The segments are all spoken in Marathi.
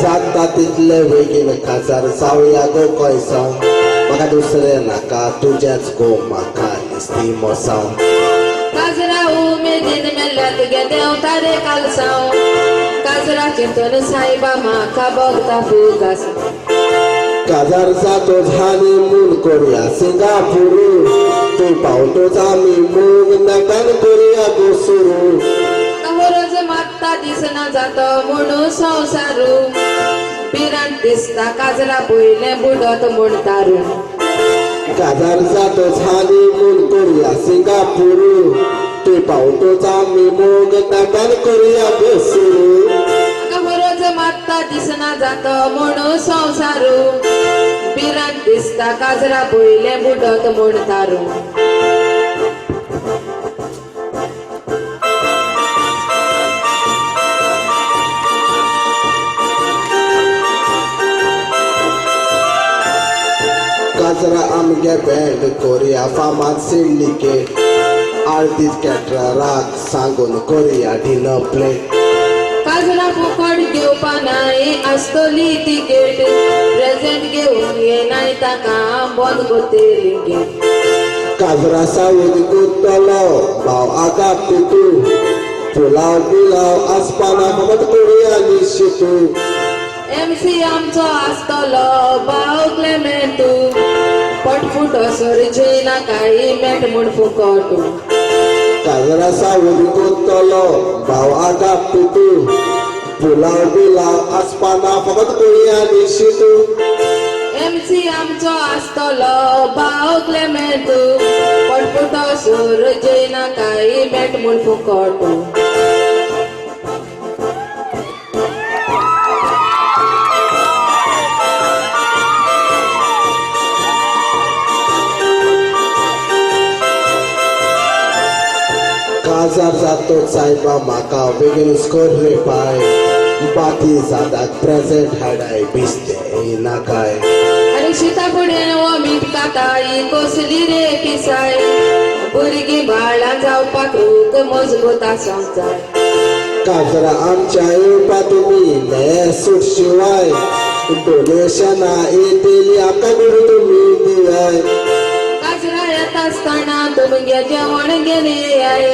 जाता तितले बेगीन काजार जावया गो कोयसाव म्हाका दुसरें नाका तुजेच गो म्हाका इस्ती मोसाव काजरा उमेदीन मेल्ल्या तुगे देंवता रे कालसाव काजरा चिंतून सायबा म्हाका भोगता फुगास काजार जातो झाली मूल करूया सिंगापूर तू पावतोच आमी मूग नटन करूया गो सुरू रोज मागता दिसना जातो म्हणून संवसारू पिरांत दिसता काजरा पयले बुडत म्हूण तारून काजार जातो झाली मूल करूया सिंगापूर तू पावतोच आमी मूग नटन करूया गो सुरू रोज मागता दिसना जातो म्हणून संवसारू पिरांत दिसता काजरा पयले बुडत म्हूण तारून काजरा आमगे बँड करूया फामाद सिंडिकेट आर्दीस कॅटराक सांगून करूया डिनर प्लेट काजरा फुकट घेवपा नाय आसतली तिकेट प्रेझेंट घेवन येनाय ताका बंद करतली गेट काजरा सावून गुंतलो भाव आगा पितू पुलाव बिलाव आसपाना फकत करूया निशितू MC आमचो आसतलो भाव क्लेमेंटू पटफुटो सरचेय नाकाय मेट म्हूण फुकट काजरा सावून गुंतलो भाव आगा पितू पुलाव बिलाव आसपाना फकत करूया निशितू MC आमचो आसतलो भाव क्लेमेंटू पटफुटो सरचेय नाकाय मेट म्हूण फुकट काजार जातो सायबा म्हाका बेगीन स्कोर रे पाय बाकी जादाक प्रेझेंट हाडाय भिजते नाकाय आनी शिता फुडें वमीट काताय कसली रे पिसाय भुरगीं बाळां जावपाक रूख मजबूत आसोंक जाय काजरा आमच्या येवपा तुमी ने सूट शिवाय डोनेशना येतली आमकां करून तुमी दिवाय काजरा येता आसतना तुमगे जेवण घेवन येयाय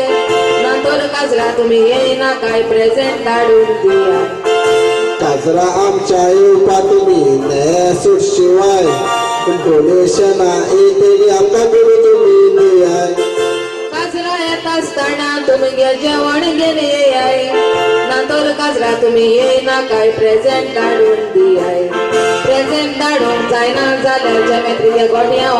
नातर काजरा तुमी येयना काय प्रेझेंट धाडून दियाय काजरा आमच्या येवपा तुमी ने सूट शिवाय डोनेशना येतली आमकां करून तुमी दिवाय काजरा येता आसतना तुमगे जेवण घेवन येयाय नातर काजरा तुमी येयना काय प्रेझेंट धाडून दियाय प्रेझेंट धाडूंक जायना जाल्यार जमेत्रिगे गोट्या